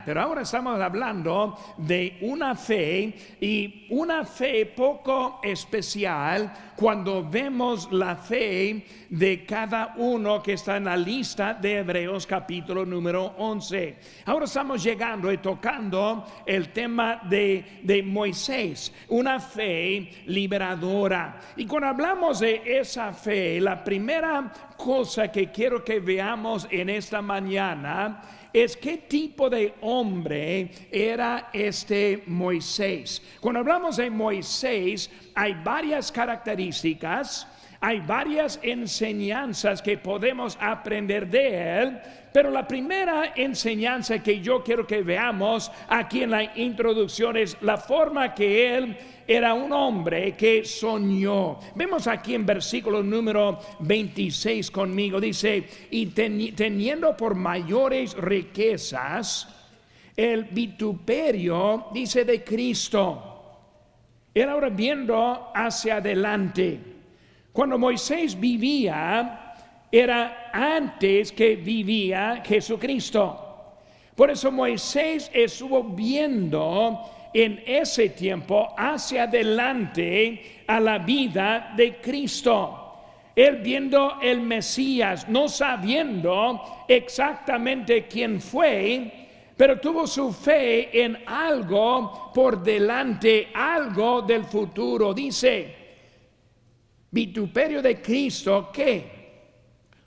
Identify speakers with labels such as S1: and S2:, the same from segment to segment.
S1: Pero ahora estamos hablando de una fe, y una fe poco especial cuando vemos la fe de cada uno que está en la lista de Hebreos capítulo número 11. Ahora estamos llegando y tocando el tema de Moisés, una fe liberadora. Y cuando hablamos de esa fe, la primera cosa que quiero que veamos en esta mañana es qué tipo de hombre era este Moisés. Cuando hablamos de Moisés, hay varias características, hay varias enseñanzas que podemos aprender de él, pero la primera enseñanza que yo quiero que veamos aquí en la introducción es la forma que él era un hombre que soñó. Vemos aquí en versículo número 26 conmigo, dice: y teniendo por mayores riquezas el vituperio, dice, de Cristo. Él ahora viendo hacia adelante. Cuando Moisés vivía, era antes que vivía Jesucristo. Por eso Moisés estuvo viendo en ese tiempo hacia adelante a la vida de Cristo. Él viendo el Mesías, no sabiendo exactamente quién fue, pero tuvo su fe en algo por delante, algo del futuro. Dice: vituperio de Cristo, ¿qué?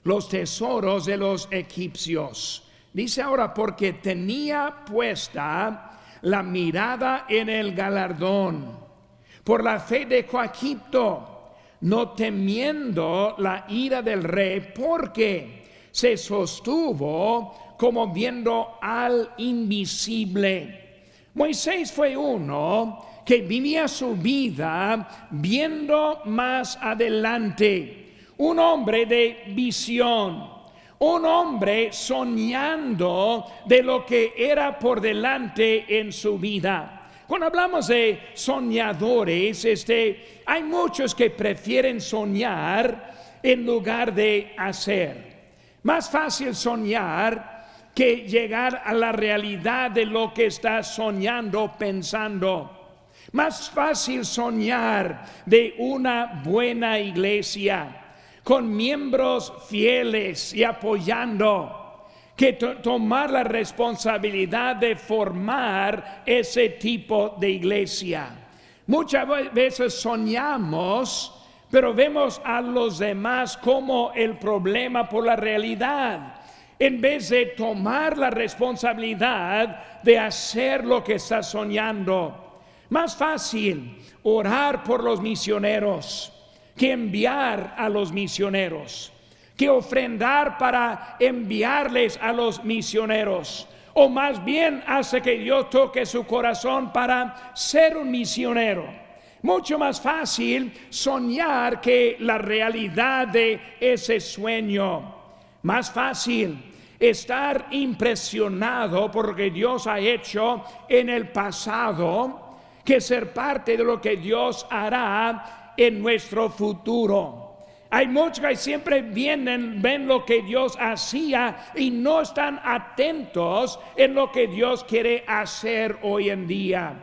S1: Los tesoros de los egipcios. Dice ahora, porque tenía puesta la mirada en el galardón, por la fe dejó a Egipto, no temiendo la ira del rey, porque se sostuvo como viendo al invisible. Moisés fue uno que vivía su vida viendo más adelante, un hombre de visión, un hombre soñando de lo que era por delante en su vida. Cuando hablamos de soñadores, hay muchos que prefieren soñar en lugar de hacer. Más fácil soñar que llegar a la realidad de lo que estás soñando, pensando. Más fácil soñar de una buena iglesia con miembros fieles y apoyando, que tomar la responsabilidad de formar ese tipo de iglesia. Muchas veces soñamos, pero vemos a los demás como el problema por la realidad, en vez de tomar la responsabilidad de hacer lo que está soñando. Más fácil orar por los misioneros que enviar a los misioneros, que ofrendar para enviarles a los misioneros, o más bien hace que Dios toque su corazón para ser un misionero. Mucho más fácil soñar que la realidad de ese sueño. Más fácil estar impresionado por lo que Dios ha hecho en el pasado que ser parte de lo que Dios hará en nuestro futuro. Hay muchos que siempre ven lo que Dios hacía y no están atentos en lo que Dios quiere hacer hoy en día.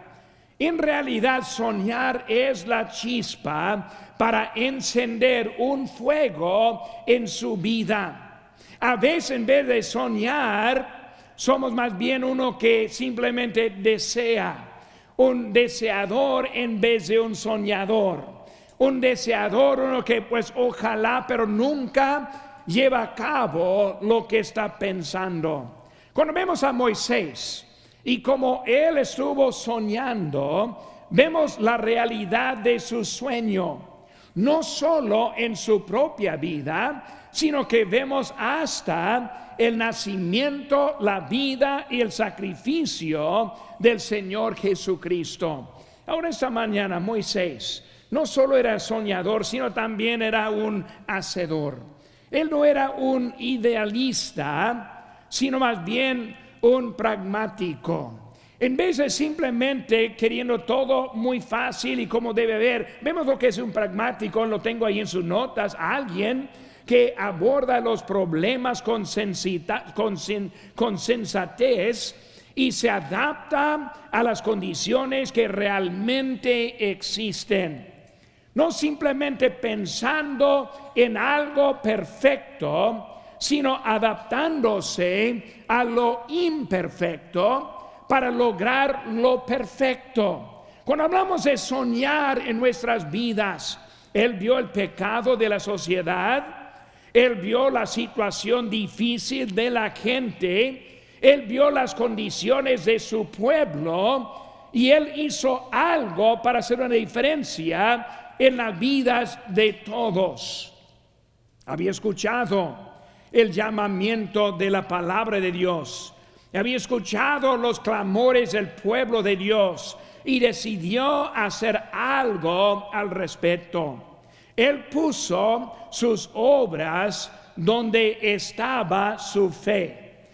S1: En realidad, soñar es la chispa para encender un fuego en su vida. A veces, en vez de soñar, somos más bien uno que simplemente desea, un deseador en vez de un soñador. Un deseador, uno que pues ojalá, pero nunca lleva a cabo lo que está pensando. Cuando vemos a Moisés y como él estuvo soñando, vemos la realidad de su sueño, no solo en su propia vida, sino que vemos hasta el nacimiento, la vida y el sacrificio del Señor Jesucristo. Ahora esta mañana Moisés no solo era soñador, sino también era un hacedor. Él no era un idealista, sino más bien un pragmático. En vez de simplemente queriendo todo muy fácil y como debe haber, vemos lo que es un pragmático, lo tengo ahí en sus notas, alguien que aborda los problemas con sensatez y se adapta a las condiciones que realmente existen. No simplemente pensando en algo perfecto, sino adaptándose a lo imperfecto para lograr lo perfecto. Cuando hablamos de soñar en nuestras vidas, Él vio el pecado de la sociedad, Él vio la situación difícil de la gente, Él vio las condiciones de su pueblo y Él hizo algo para hacer una diferencia en las vidas de todos. Había escuchado el llamamiento de la palabra de Dios, había escuchado los clamores del pueblo de Dios y decidió hacer algo al respecto. Él puso sus obras donde estaba su fe.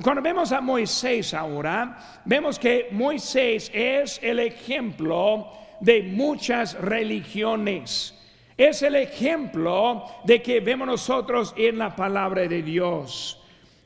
S1: Cuando vemos a Moisés ahora, vemos que Moisés es el ejemplo de muchas religiones. Es el ejemplo de que vemos nosotros en la palabra de Dios.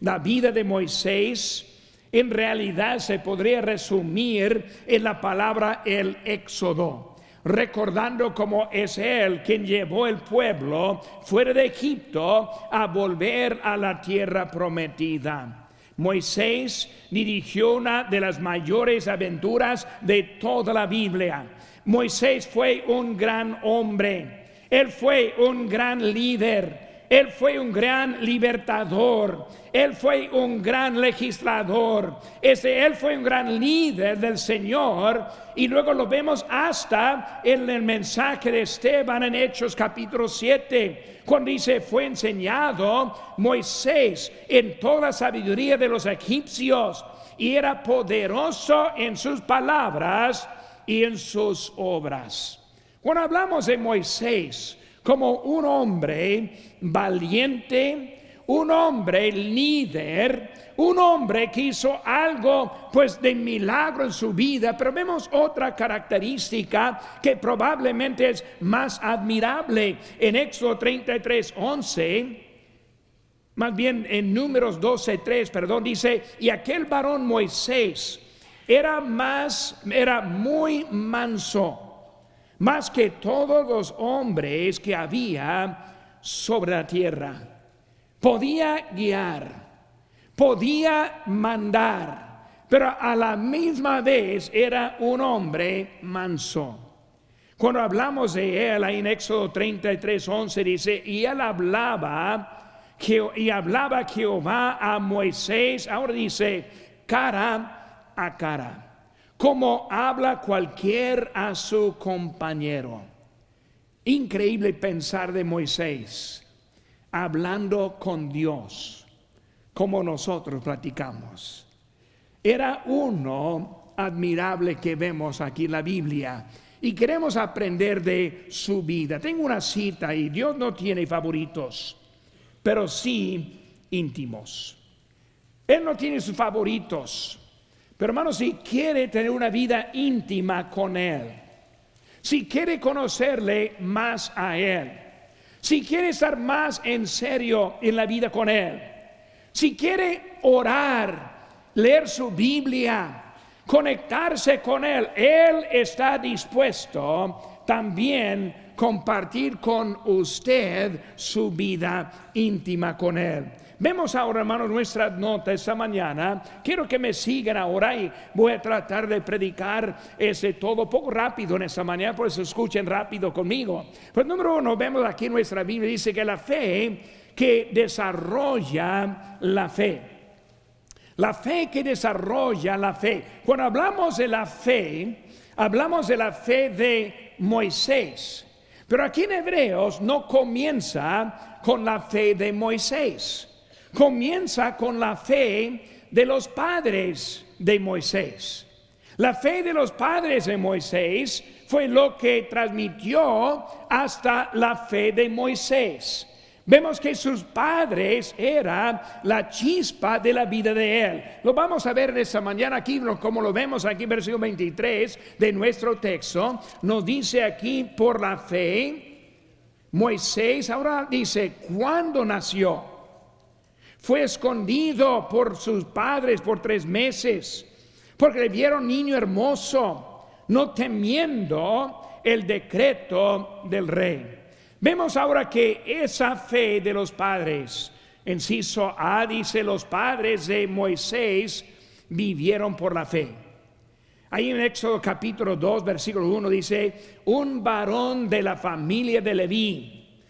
S1: La vida de Moisés en realidad se podría resumir en la palabra el éxodo, recordando cómo es Él quien llevó el pueblo fuera de Egipto a volver a la tierra prometida. Moisés dirigió una de las mayores aventuras de toda la Biblia. Moisés fue un gran hombre, él fue un gran líder. Él fue un gran libertador, Él fue un gran legislador, Él fue un gran líder del Señor, y luego lo vemos hasta en el mensaje de Esteban en Hechos capítulo 7, cuando dice: fue enseñado Moisés en toda la sabiduría de los egipcios, y era poderoso en sus palabras y en sus obras. Cuando hablamos de Moisés como un hombre valiente, un hombre líder, un hombre que hizo algo pues de milagro en su vida, pero vemos otra característica que probablemente es más admirable. En Éxodo 33:11, más bien en Números 12:3, dice: y aquel varón Moisés era muy manso, más que todos los hombres que había sobre la tierra. Podía guiar, podía mandar, pero a la misma vez era un hombre manso. Cuando hablamos de él, ahí en Éxodo 33:11 dice: y él hablaba Jehová a Moisés, ahora dice, cara a cara, como habla cualquier a su compañero. Increíble pensar de Moisés hablando con Dios como nosotros platicamos. Era uno admirable que vemos aquí en la Biblia y queremos aprender de su vida. Tengo una cita y Dios no tiene favoritos, pero sí íntimos. Él no tiene sus favoritos. Pero hermano, si quiere tener una vida íntima con Él, si quiere conocerle más a Él, si quiere estar más en serio en la vida con Él, si quiere orar, leer su Biblia, conectarse con Él, Él está dispuesto también compartir con usted su vida íntima con Él. Vemos ahora, hermanos, nuestras notas esta mañana. Quiero que me sigan ahora y voy a tratar de predicar todo poco rápido en esta mañana, por eso escuchen rápido conmigo. Pues número 1, vemos aquí en nuestra Biblia, dice que la fe que desarrolla la fe. La fe que desarrolla la fe. Cuando hablamos de la fe, hablamos de la fe de Moisés. Pero aquí en Hebreos no comienza con la fe de Moisés. Comienza con la fe de los padres de Moisés. La fe de los padres de Moisés fue lo que transmitió hasta la fe de Moisés. Vemos que sus padres eran la chispa de la vida de él. Lo vamos a ver en esta mañana aquí, como lo vemos aquí en versículo 23 de nuestro texto. Nos dice aquí: por la fe, Moisés, ahora dice, ¿cuándo nació? fue escondido por sus padres por 3 meses, porque le vieron niño hermoso, no temiendo el decreto del rey. Vemos ahora que esa fe de los padres, inciso A dice, los padres de Moisés vivieron por la fe. Ahí en Éxodo capítulo 2, versículo 1 dice, un varón de la familia de Leví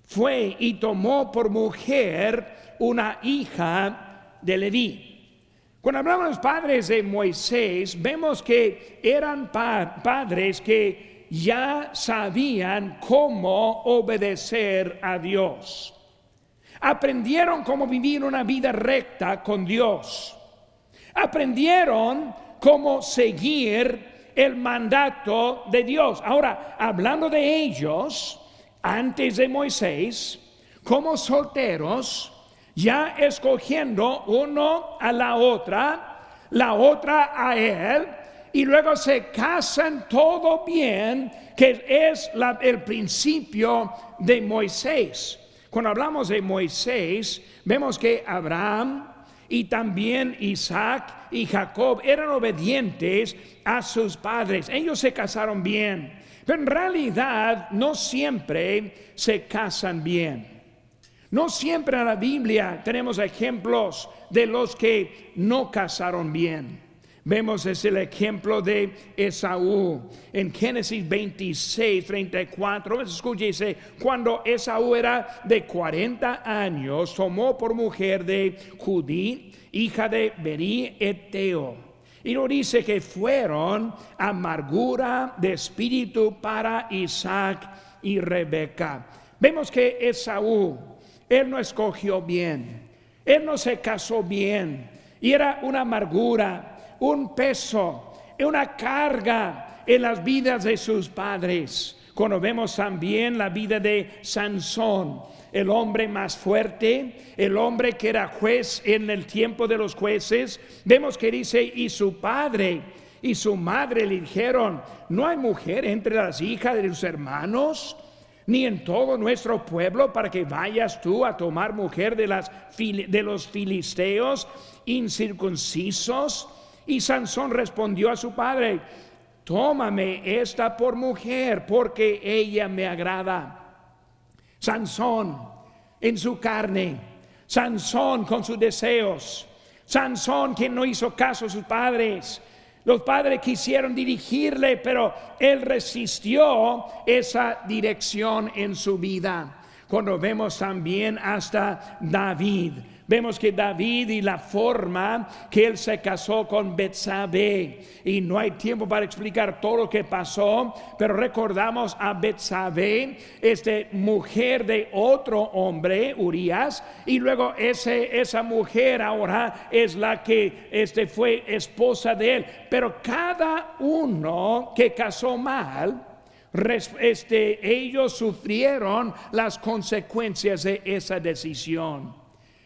S1: fue y tomó por mujer una hija de Leví. Cuando hablamos de los padres de Moisés, vemos que eran padres que ya sabían cómo obedecer a Dios. Aprendieron cómo vivir una vida recta con Dios. Aprendieron cómo seguir el mandato de Dios. Ahora, hablando de ellos, antes de Moisés, como solteros, ya escogiendo uno a la otra a él, y luego se casan todo bien, que es el principio de Moisés. Cuando hablamos de Moisés, vemos que Abraham y también Isaac y Jacob eran obedientes a sus padres. Ellos se casaron bien, pero en realidad no siempre se casan bien. No siempre en la Biblia tenemos ejemplos de los que no casaron bien. Vemos el ejemplo de Esaú en Génesis 26, 34. Escuche, dice, cuando Esaú era de 40 años, tomó por mujer de Judí, hija de Berí Eteo. Y lo dice que fueron amargura de espíritu para Isaac y Rebeca. Vemos que Esaú, él no escogió bien, él no se casó bien, y era una amargura, un peso, una carga en las vidas de sus padres. Cuando vemos también la vida de Sansón, el hombre más fuerte, el hombre que era juez en el tiempo de los jueces, vemos que dice, y su padre y su madre le dijeron, no hay mujer entre las hijas de sus hermanos, ni en todo nuestro pueblo, para que vayas tú a tomar mujer de los filisteos incircuncisos. Y Sansón respondió a su padre, tómame esta por mujer, porque ella me agrada. Sansón en su carne, Sansón con sus deseos, Sansón que no hizo caso a sus padres. Los padres quisieron dirigirle, pero él resistió esa dirección en su vida. Cuando vemos también hasta David, vemos que David y la forma que él se casó con Betsabé, y no hay tiempo para explicar todo lo que pasó, pero recordamos a Betsabé, mujer de otro hombre, Urías, y luego esa mujer ahora es la que fue esposa de él. Pero cada uno que casó mal, ellos sufrieron las consecuencias de esa decisión.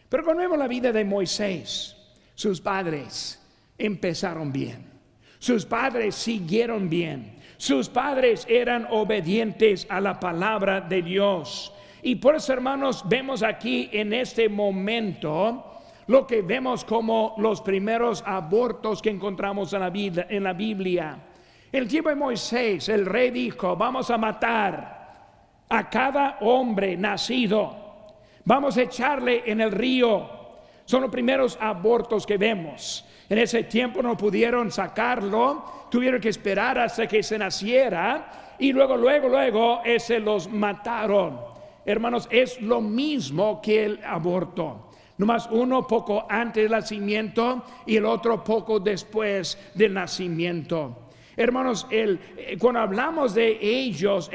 S1: Pero cuando vemos la vida de Moisés, sus padres empezaron bien, sus padres siguieron bien, sus padres eran obedientes a la palabra de Dios. Y por eso, hermanos, vemos aquí en este momento lo que vemos como los primeros abortos que encontramos en la Biblia. En el tiempo de Moisés, el rey dijo, vamos a matar a cada hombre nacido, vamos a echarle en el río. Son los primeros abortos que vemos. En ese tiempo no pudieron sacarlo, tuvieron que esperar hasta que se naciera, y luego los mataron. Hermanos, es lo mismo que el aborto, nomás uno poco antes del nacimiento y el otro poco después del nacimiento. Hermanos, cuando hablamos de ellos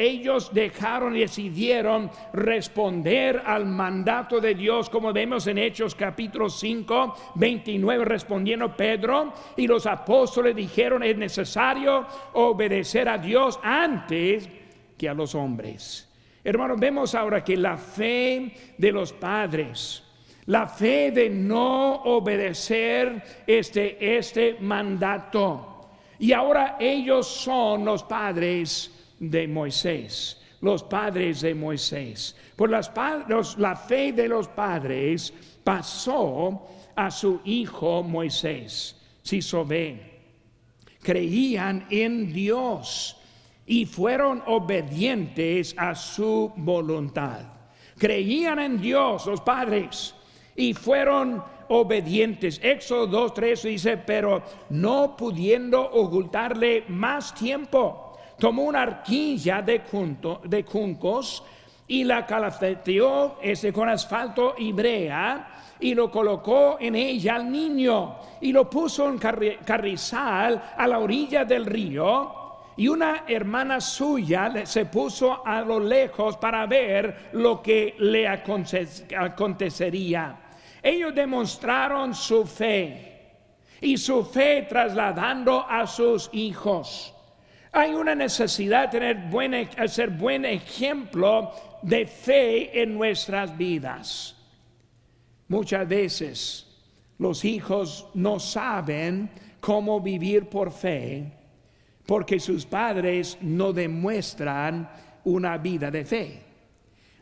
S1: dejaron y decidieron responder al mandato de Dios, como vemos en Hechos capítulo 5, 29, respondiendo Pedro y los apóstoles dijeron, es necesario obedecer a Dios antes que a los hombres. Hermanos, vemos ahora que la fe de los padres, la fe de no obedecer este mandato, y ahora ellos son los padres de Moisés. los padres de Moisés. Por la fe de los padres pasó a su hijo Moisés. Si se ve, creían en Dios y fueron obedientes a su voluntad. Creían en Dios los padres y fueron obedientes. Éxodo 2:3 dice: pero no pudiendo ocultarle más tiempo, tomó una arquilla de juncos y la calafeteó con asfalto y brea, y lo colocó en ella al niño y lo puso en carrizal a la orilla del río. Y una hermana suya se puso a lo lejos para ver lo que le acontecería. Ellos demostraron su fe, y su fe trasladando a sus hijos. Hay una necesidad de ser buen ejemplo de fe en nuestras vidas. Muchas veces los hijos no saben cómo vivir por fe, porque sus padres no demuestran una vida de fe.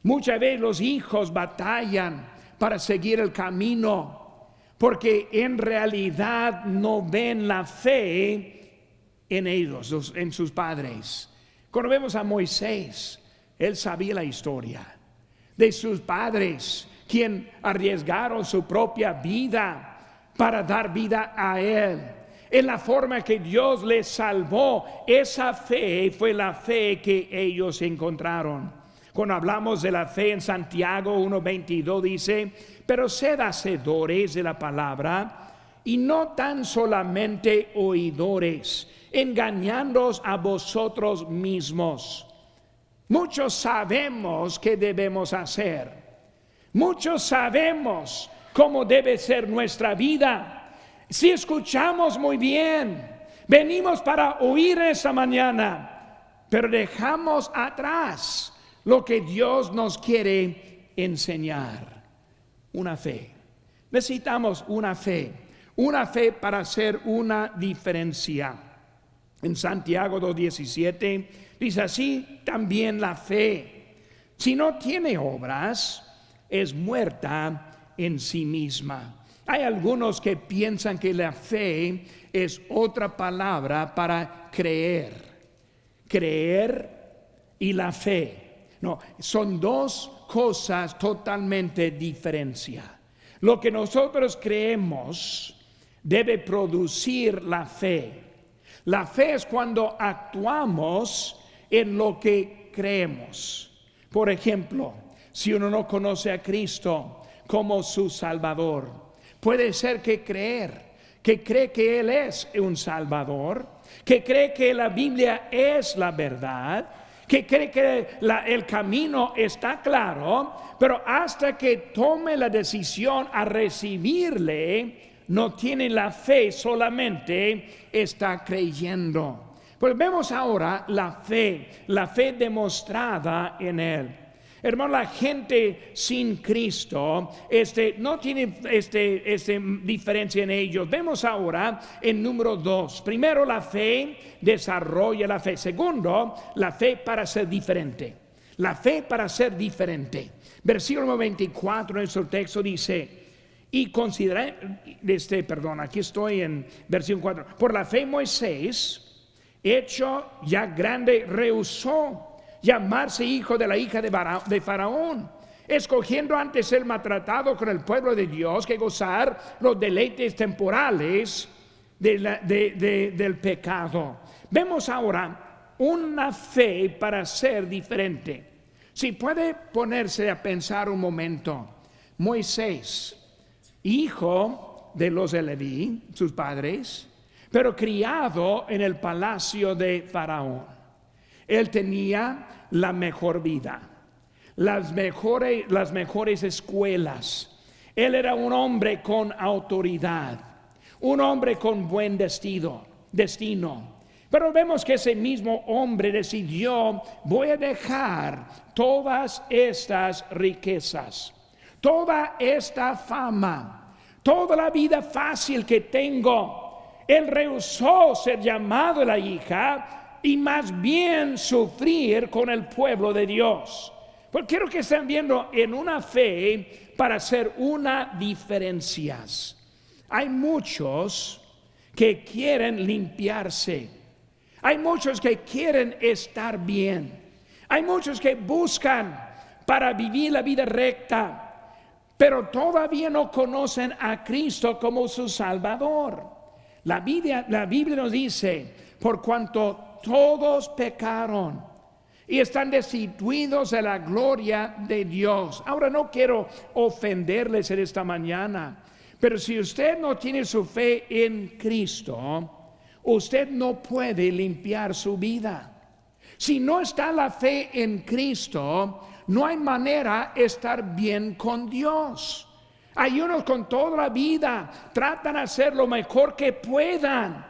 S1: Muchas veces los hijos batallan para seguir el camino, porque en realidad no ven la fe en ellos, en sus padres. Cuando vemos a Moisés, él sabía la historia de sus padres, quien arriesgaron su propia vida para dar vida a él. En la forma que Dios les salvó, esa fe fue la fe que ellos encontraron. Cuando hablamos de la fe en Santiago 1:22 dice: pero sed hacedores de la palabra y no tan solamente oidores, engañándoos a vosotros mismos. Muchos sabemos qué debemos hacer. Muchos sabemos cómo debe ser nuestra vida. Si escuchamos muy bien, venimos para oír esa mañana, pero dejamos atrás lo que Dios nos quiere enseñar. Una fe. Necesitamos una fe para hacer una diferencia. En Santiago 2:17 dice: así también la fe, si no tiene obras, es muerta en sí misma. Hay algunos que piensan que la fe es otra palabra para creer. Creer y la fe. No, son dos cosas totalmente diferentes. Lo que nosotros creemos debe producir la fe. La fe es cuando actuamos en lo que creemos. Por ejemplo, si uno no conoce a Cristo como su Salvador, puede ser que cree que Él es un Salvador, que cree que la Biblia es la verdad, que cree que el camino está claro, pero hasta que tome la decisión a recibirle, no tiene la fe, solamente está creyendo. Pues vemos ahora la fe demostrada en Él. Hermano, la gente sin Cristo no tiene diferencia en ellos. Vemos ahora en número 2. Primero, la fe desarrolla la fe. Segundo, la fe para ser diferente. La fe para ser diferente. Versículo 24 en nuestro texto dice: y considera, aquí estoy en versículo 4. Por la fe Moisés, hecho ya grande, rehusó llamarse hijo de la hija de Faraón, escogiendo antes ser maltratado con el pueblo de Dios que gozar los deleites temporales del pecado. Vemos ahora una fe para ser diferente. Si puede ponerse a pensar un momento, Moisés, hijo de los de Leví, sus padres, pero criado en el palacio de Faraón. Él tenía la mejor vida, las mejores escuelas. Él era un hombre con autoridad, un hombre con buen destino. Pero vemos que ese mismo hombre decidió: voy a dejar todas estas riquezas, toda esta fama, toda la vida fácil que tengo. Él rehusó ser llamado la hija y más bien sufrir con el pueblo de Dios. Pues quiero que estén viendo en una fe para hacer una diferencia. Hay muchos que quieren limpiarse. Hay muchos que quieren estar bien. Hay muchos que buscan para vivir la vida recta, pero todavía no conocen a Cristo como su Salvador. La Biblia nos dice, por cuanto todos pecaron y están destituidos de la gloria de Dios. Ahora no quiero ofenderles en esta mañana, pero si usted no tiene su fe en Cristo, usted no puede limpiar su vida. Si no está la fe en Cristo, no hay manera de estar bien con Dios. Hay unos con toda la vida tratan de hacer lo mejor que puedan,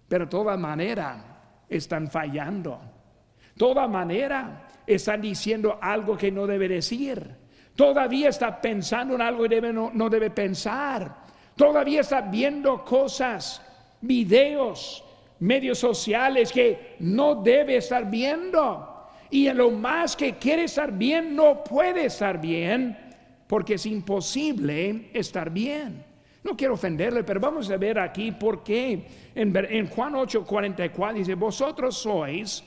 S1: pero de toda manera están fallando. Toda manera están diciendo algo que no debe decir. Todavía está pensando en algo que no debe pensar. Todavía está viendo cosas, videos, medios sociales que no debe estar viendo. Y en lo más que quiere estar bien, no puede estar bien, porque es imposible estar bien. No quiero ofenderle, pero vamos a ver aquí por qué. En Juan 8:44 dice, vosotros sois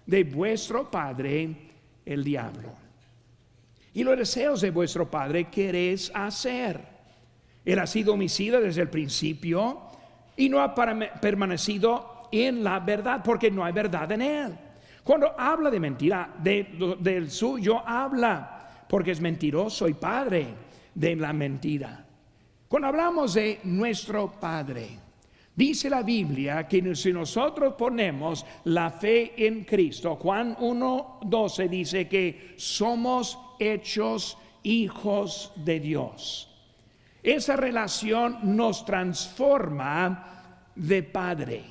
S1: de vuestro padre el diablo, y los deseos de vuestro padre queréis hacer. Él ha sido homicida desde el principio y no ha permanecido en la verdad, porque no hay verdad en él. Cuando habla de mentira, del suyo habla, porque es mentiroso y padre de la mentira. Cuando hablamos de nuestro Padre, dice la Biblia que si nosotros ponemos la fe en Cristo, Juan 1:12 dice que somos hechos hijos de Dios. Esa relación nos transforma de padre.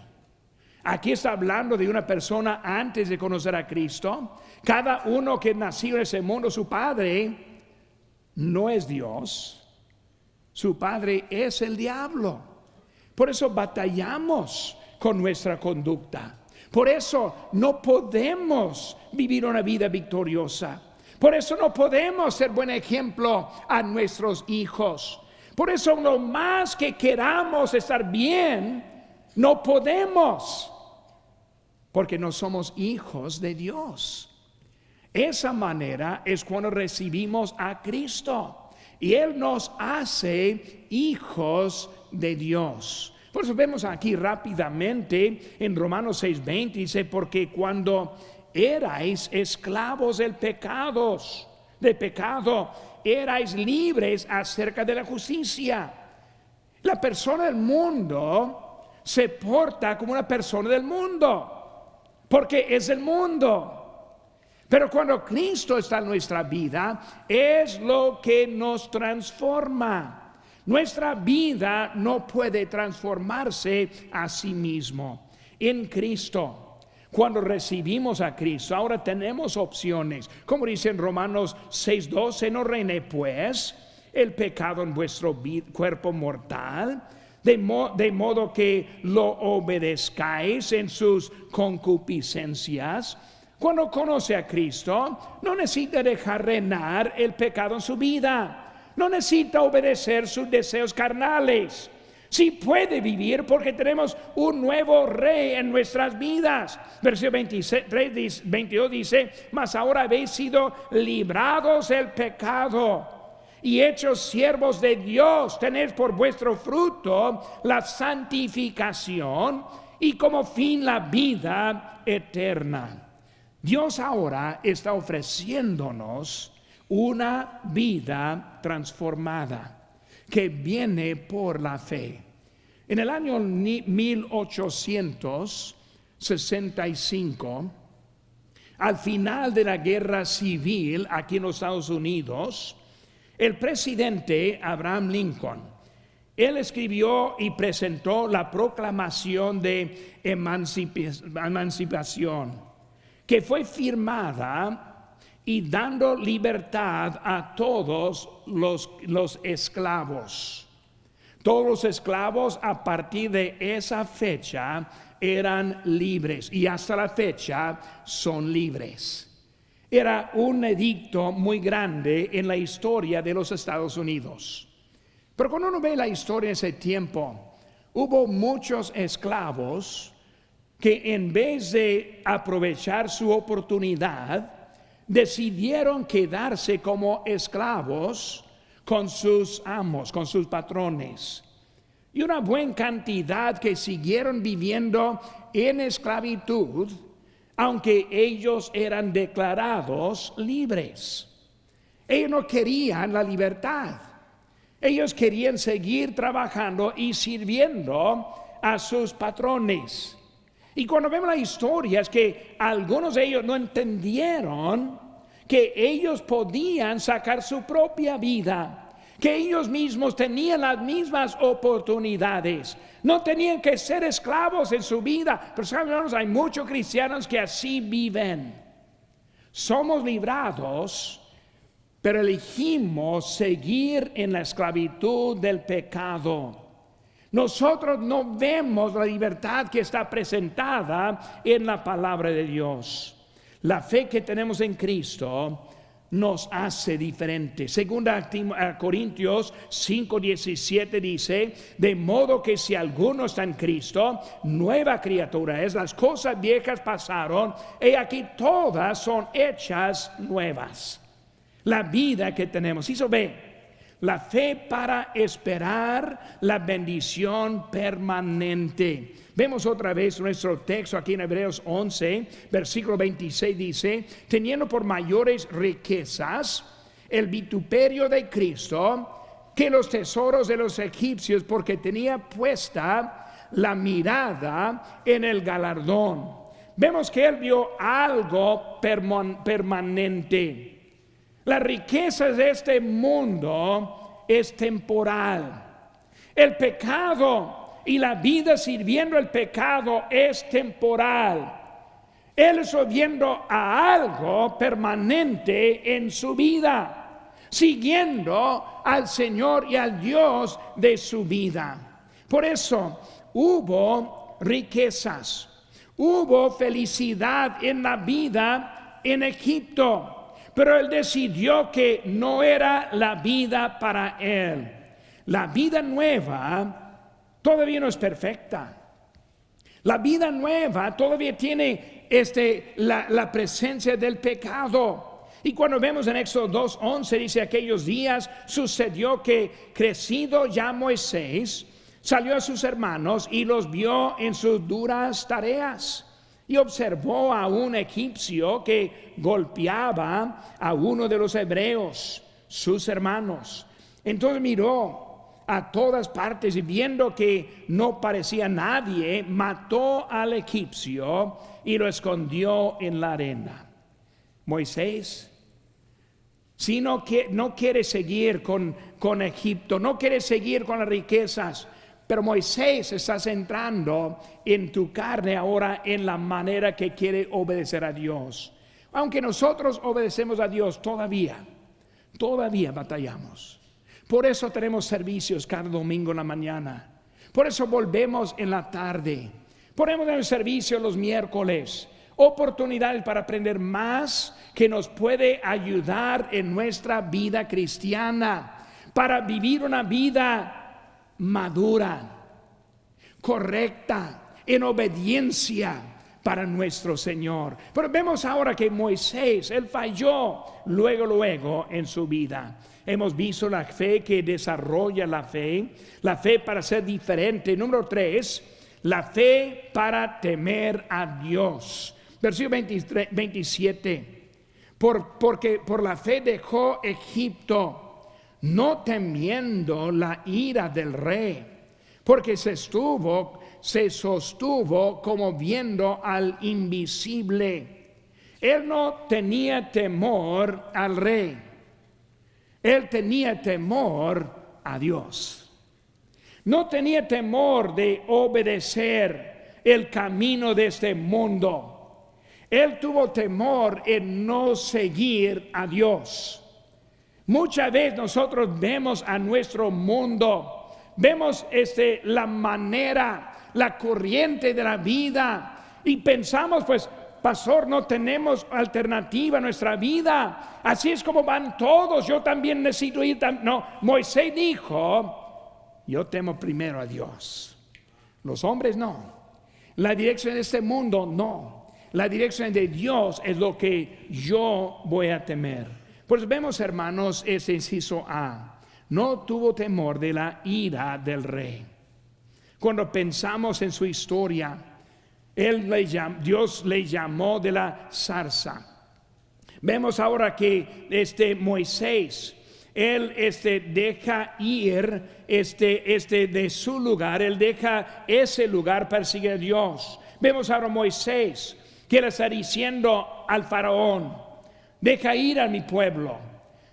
S1: Aquí está hablando de una persona antes de conocer a Cristo. Cada uno que nació en ese mundo, su padre no es Dios. Su padre es el diablo. Por eso batallamos con nuestra conducta. Por eso no podemos vivir una vida victoriosa. Por eso no podemos ser buen ejemplo a nuestros hijos. Por eso lo más que queramos estar bien, no podemos, porque no somos hijos de Dios. Esa manera es cuando recibimos a Cristo y Él nos hace hijos de Dios. Por eso vemos aquí rápidamente en Romanos 6:20 dice, porque cuando erais esclavos del pecado, erais libres acerca de la justicia. La persona del mundo se porta como una persona del mundo, porque es el mundo. Pero cuando Cristo está en nuestra vida, es lo que nos transforma. Nuestra vida no puede transformarse a sí mismo. En Cristo, cuando recibimos a Cristo, ahora tenemos opciones. Como dice en Romanos 6:12, no reine pues el pecado en vuestro cuerpo mortal, de modo que lo obedezcáis en sus concupiscencias. Cuando conoce a Cristo, no necesita dejar reinar el pecado en su vida. No necesita obedecer sus deseos carnales. Sí puede vivir porque tenemos un nuevo rey en nuestras vidas. Versículo 22 dice, mas ahora habéis sido librados del pecado y hechos siervos de Dios. Tenéis por vuestro fruto la santificación y como fin la vida eterna. Dios ahora está ofreciéndonos una vida transformada que viene por la fe. En el año 1865, al final de la guerra civil aquí en los Estados Unidos, el presidente Abraham Lincoln, él escribió y presentó la Proclamación de Emancipación, que fue firmada y dando libertad a todos los esclavos. Todos los esclavos a partir de esa fecha eran libres y hasta la fecha son libres. Era un edicto muy grande en la historia de los Estados Unidos. Pero cuando uno ve la historia de ese tiempo, hubo muchos esclavos que en vez de aprovechar su oportunidad, decidieron quedarse como esclavos con sus amos, con sus patrones. Y una buena cantidad que siguieron viviendo en esclavitud, aunque ellos eran declarados libres. Ellos no querían la libertad. Ellos querían seguir trabajando y sirviendo a sus patrones. Y cuando vemos la historia es que algunos de ellos no entendieron que ellos podían sacar su propia vida, que ellos mismos tenían las mismas oportunidades, no tenían que ser esclavos en su vida. Pero hermanos, hay muchos cristianos que así viven. Somos librados, pero elegimos seguir en la esclavitud del pecado. Nosotros no vemos la libertad que está presentada en la palabra de Dios. La fe que tenemos en Cristo nos hace diferentes. Segunda Corintios 5:17 dice: de modo que si alguno está en Cristo, nueva criatura es. Las cosas viejas pasaron, y aquí todas son hechas nuevas. La vida que tenemos, hizo ve. La fe para esperar la bendición permanente. Vemos otra vez nuestro texto aquí en Hebreos 11, versículo 26 dice: teniendo por mayores riquezas el vituperio de Cristo que los tesoros de los egipcios, porque tenía puesta la mirada en el galardón. Vemos que él vio algo permanente. Las riquezas de este mundo es temporal. El pecado y la vida sirviendo el pecado es temporal. Él está viendo a algo permanente en su vida, siguiendo al Señor y al Dios de su vida. Por eso hubo riquezas, hubo felicidad en la vida en Egipto. Pero él decidió que no era la vida para él. La vida nueva todavía no es perfecta. La vida nueva todavía tiene la presencia del pecado. Y cuando vemos en Éxodo 2:11 dice: aquellos días sucedió que crecido ya Moisés salió a sus hermanos y los vio en sus duras tareas. Y observó a un egipcio que golpeaba a uno de los hebreos, sus hermanos. Entonces miró a todas partes y viendo que no parecía nadie, mató al egipcio y lo escondió en la arena. Moisés, si no quiere seguir con Egipto, no quiere seguir con las riquezas, pero Moisés está centrando en tu carne ahora, en la manera que quiere obedecer a Dios. Aunque nosotros obedecemos a Dios, todavía batallamos. Por eso tenemos servicios cada domingo en la mañana. Por eso volvemos en la tarde. Ponemos en el servicio los miércoles. Oportunidades para aprender más que nos puede ayudar en nuestra vida cristiana. Para vivir una vida madura, correcta, en obediencia para nuestro Señor. Pero vemos ahora que Moisés, él falló luego en su vida. Hemos visto la fe que desarrolla la fe para ser diferente. Número 3, la fe para temer a Dios. Versículo 27. Porque por la fe dejó Egipto, no temiendo la ira del rey, porque se sostuvo como viendo al invisible. Él no tenía temor al rey, él tenía temor a Dios. No tenía temor de obedecer el camino de este mundo. Él tuvo temor en no seguir a Dios. Muchas veces nosotros vemos a nuestro mundo vemos la manera, la corriente de la vida y pensamos, pues, pastor, no tenemos alternativa en nuestra vida, así es como van todos, yo también necesito ir. No, Moisés dijo, yo temo primero a Dios. Los hombres no, la dirección de este mundo no, la dirección de Dios es lo que yo voy a temer. Pues vemos, hermanos, ese inciso A, no tuvo temor de la ira del rey. Cuando pensamos en su historia, Dios le llamó de la zarza. Vemos ahora que Moisés, él deja ir de su lugar, él deja ese lugar para seguir a Dios. Vemos ahora a Moisés que le está diciendo al faraón, deja ir a mi pueblo,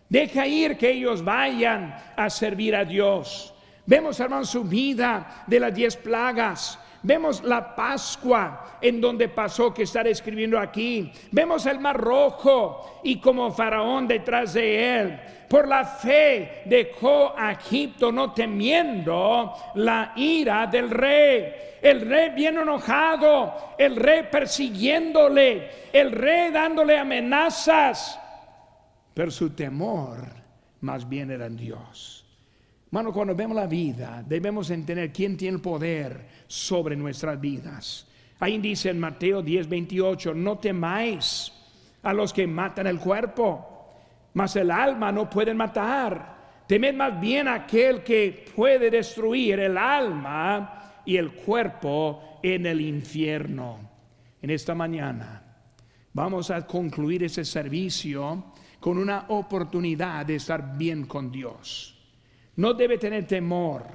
S1: deja ir que ellos vayan a servir a Dios. Vemos, hermanos, su vida de las 10 plagas. Vemos la Pascua en donde pasó, que está describiendo aquí. Vemos el Mar Rojo y como Faraón detrás de él. Por la fe dejó a Egipto, no temiendo la ira del rey. El rey bien enojado, el rey persiguiéndole, el rey dándole amenazas. Pero su temor más bien era en Dios. Hermano, cuando vemos la vida, debemos entender quién tiene el poder sobre nuestras vidas. Ahí dice en Mateo 10:28, no temáis a los que matan el cuerpo, mas el alma no pueden matar. Temed más bien a aquel que puede destruir el alma y el cuerpo en el infierno. En esta mañana vamos a concluir ese servicio con una oportunidad de estar bien con Dios. No debe tener temor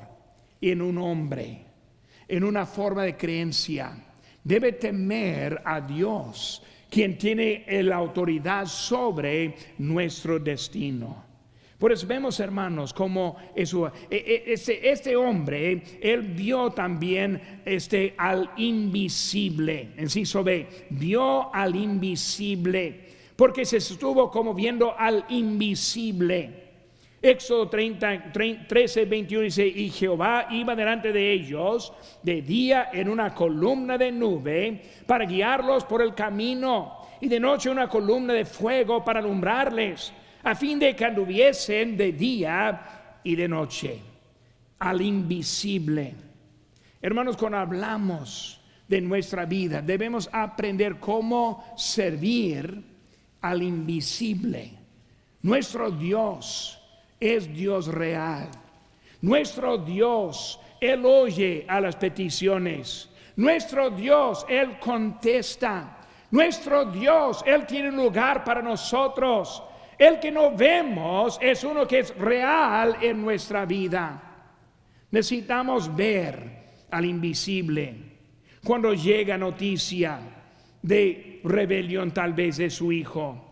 S1: en un hombre, en una forma de creencia. Debe temer a Dios, quien tiene la autoridad sobre nuestro destino. Por eso vemos, hermanos, como este hombre, él vio también al invisible. Inciso B, vio al invisible, porque se estuvo como viendo al invisible. Éxodo 13:21 dice, y Jehová iba delante de ellos de día en una columna de nube para guiarlos por el camino, y de noche una columna de fuego para alumbrarles, a fin de que anduviesen de día y de noche. Al invisible. Hermanos, cuando hablamos de nuestra vida, debemos aprender cómo servir al invisible. Nuestro Dios es Dios real. Nuestro Dios, Él oye a las peticiones. Nuestro Dios, Él contesta. Nuestro Dios, Él tiene lugar para nosotros. El que no vemos es uno que es real en nuestra vida. Necesitamos ver al invisible. Cuando llega noticia de rebelión tal vez de su hijo,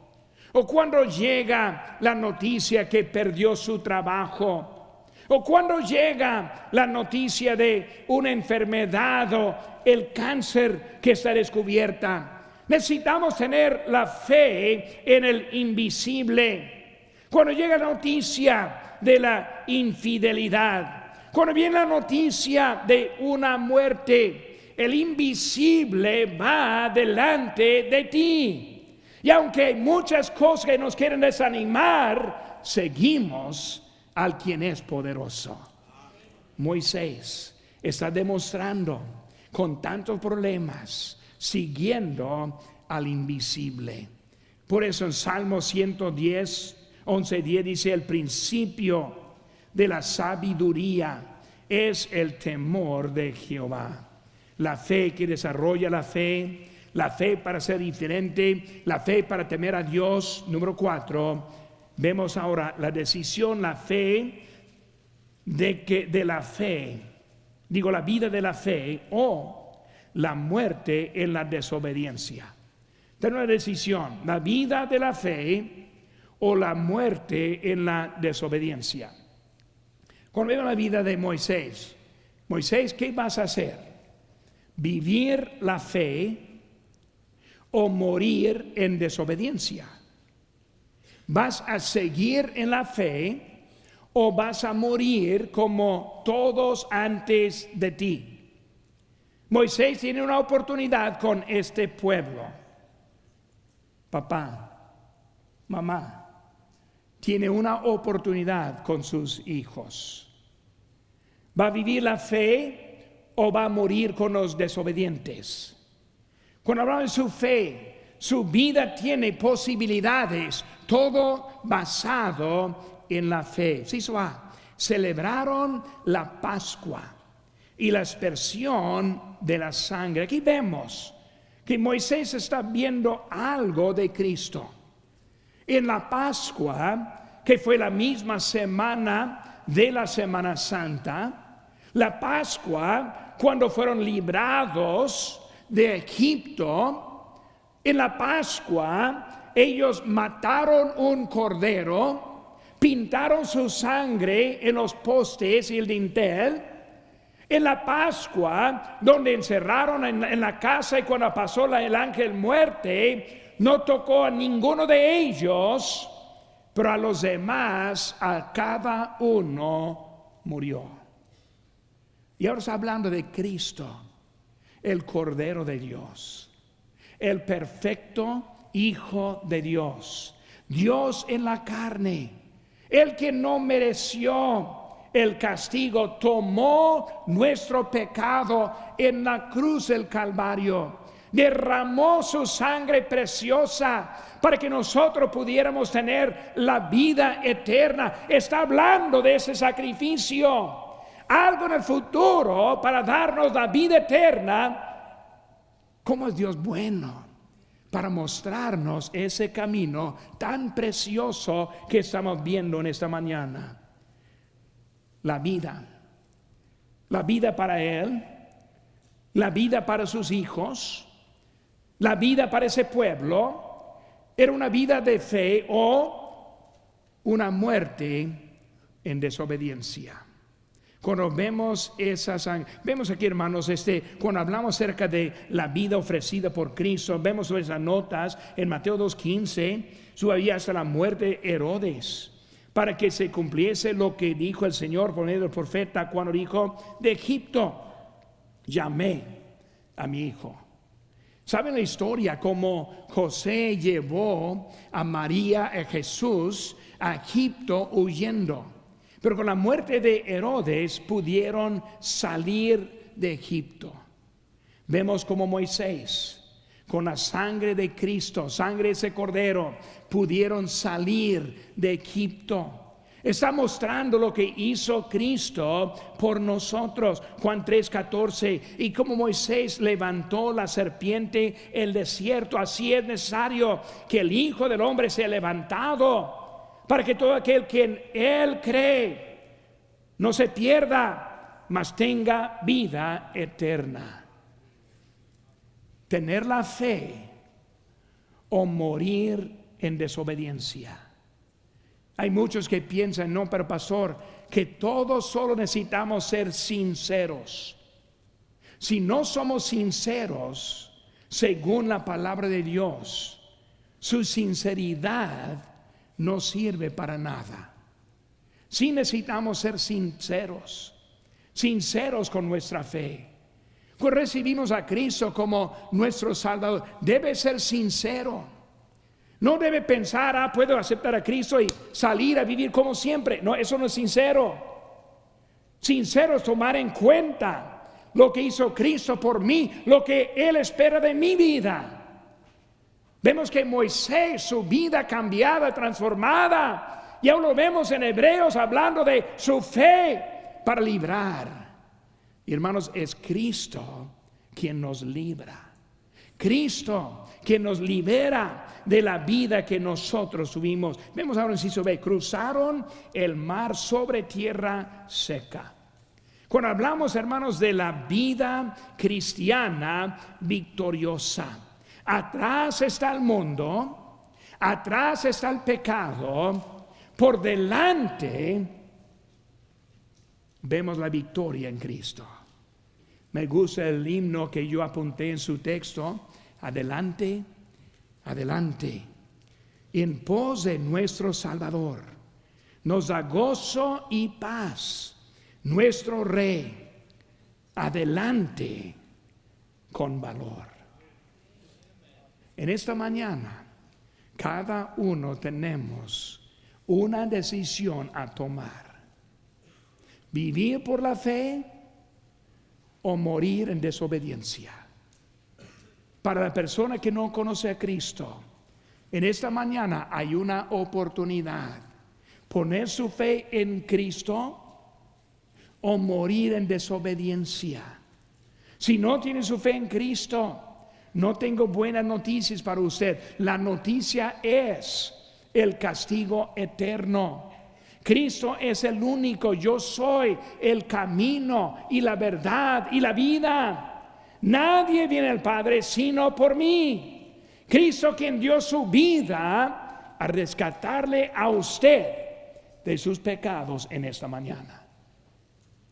S1: o cuando llega la noticia que perdió su trabajo, o cuando llega la noticia de una enfermedad o el cáncer que está descubierta, necesitamos tener la fe en el invisible. Cuando llega la noticia de la infidelidad, cuando viene la noticia de una muerte, el invisible va delante de ti. Y aunque hay muchas cosas que nos quieren desanimar, seguimos al quien es poderoso. Moisés está demostrando con tantos problemas, siguiendo al invisible. Por eso en Salmo 110:11 dice, el principio de la sabiduría es el temor de Jehová. La fe que desarrolla la fe para ser diferente, la fe para temer a Dios. Número 4, vemos ahora la decisión, la fe de la fe, digo la vida de la fe o la muerte en la desobediencia. Tener una decisión, la vida de la fe o la muerte en la desobediencia. Cuando vemos la vida de Moisés, ¿qué vas a hacer? ¿Vivir la fe o morir en desobediencia? ¿Vas a seguir en la fe o vas a morir como todos antes de ti. Moisés tiene una oportunidad con este pueblo. Papá, mamá, tiene una oportunidad con sus hijos. ¿Va a vivir la fe o va a morir con los desobedientes? Cuando hablamos de su fe, su vida tiene posibilidades, todo basado en la fe. Celebraron la Pascua y la aspersión de la sangre. Aquí vemos que Moisés está viendo algo de Cristo. En la Pascua, que fue la misma semana de la Semana Santa, la Pascua, cuando fueron librados de Egipto, en la Pascua ellos mataron un cordero, pintaron su sangre en los postes y el dintel. En la Pascua, donde encerraron en la casa, y cuando pasó el ángel muerte, no tocó a ninguno de ellos, pero a los demás, a cada uno murió. Y ahora está hablando de Cristo, el Cordero de Dios, el perfecto Hijo de Dios, Dios en la carne, el que no mereció el castigo, tomó nuestro pecado en la cruz del Calvario, derramó su sangre preciosa para que nosotros pudiéramos tener la vida eterna. Está hablando de ese sacrificio, algo en el futuro para darnos la vida eterna. ¿Cómo es Dios bueno para mostrarnos ese camino tan precioso que estamos viendo en esta mañana? La vida para Él, la vida para sus hijos, la vida para ese pueblo, era una vida de fe o una muerte en desobediencia. Cuando vemos vemos aquí, hermanos, cuando hablamos acerca de la vida ofrecida por Cristo, vemos esas notas en Mateo 2:15, subía hasta la muerte de Herodes, para que se cumpliese lo que dijo el Señor por medio del profeta cuando dijo: de Egipto llamé a mi hijo. ¿Saben la historia cómo José llevó a María y Jesús a Egipto huyendo? Pero con la muerte de Herodes pudieron salir de Egipto. Vemos como Moisés, con la sangre de Cristo, sangre de ese cordero, pudieron salir de Egipto. Está mostrando lo que hizo Cristo por nosotros. Juan 3:14. Y como Moisés levantó la serpiente en el desierto, así es necesario que el Hijo del Hombre sea levantado, para que todo aquel que en Él cree no se pierda, mas tenga vida eterna. Tener la fe o morir en desobediencia. Hay muchos que piensan: no, pero pastor, que todos solo necesitamos ser sinceros. Si no somos sinceros, según la palabra de Dios, su sinceridad no sirve para nada. Sí necesitamos ser sinceros con nuestra fe. Cuando recibimos a Cristo como nuestro Salvador, debe ser sincero. No debe pensar: puedo aceptar a Cristo y salir a vivir como siempre. No, eso no es sincero. Sincero es tomar en cuenta lo que hizo Cristo por mí, lo que Él espera de mi vida. Vemos que Moisés, su vida cambiada, transformada, ya lo vemos en Hebreos hablando de su fe para librar. Y hermanos, es Cristo quien nos libra. Cristo quien nos libera de la vida que nosotros tuvimos. Vemos ahora en inciso B: cruzaron el mar sobre tierra seca. Cuando hablamos, hermanos, de la vida cristiana victoriosa, atrás está el mundo, atrás está el pecado, por delante vemos la victoria en Cristo. Me gusta el himno que yo apunté en su texto: adelante, adelante, en pos de nuestro Salvador, nos da gozo y paz. Nuestro Rey, adelante con valor. En esta mañana, cada uno tenemos una decisión a tomar. Vivir por la fe o morir en desobediencia. Para la persona que no conoce a Cristo, en esta mañana hay una oportunidad. Poner su fe en Cristo o morir en desobediencia. Si no tiene su fe en Cristo, no tengo buenas noticias para usted. La noticia es el castigo eterno. Cristo es el único. Yo soy el camino y la verdad y la vida. Nadie viene al Padre sino por mí. Cristo, quien dio su vida a rescatarle a usted de sus pecados en esta mañana.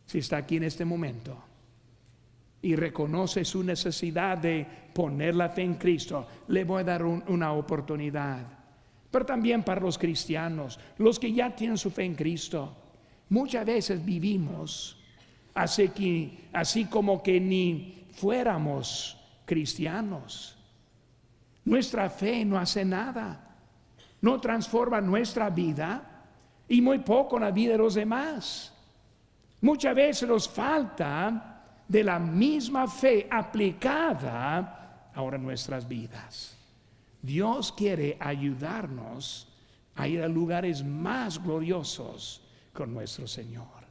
S1: Si está aquí en este momento y reconoce su necesidad de poner la fe en Cristo, le voy a dar una oportunidad. Pero también para los cristianos, los que ya tienen su fe en Cristo, muchas veces vivimos así como que ni fuéramos cristianos. Nuestra fe no hace nada, no transforma nuestra vida y muy poco la vida de los demás. Muchas veces nos falta de la misma fe aplicada ahora en nuestras vidas. Dios quiere ayudarnos a ir a lugares más gloriosos con nuestro Señor.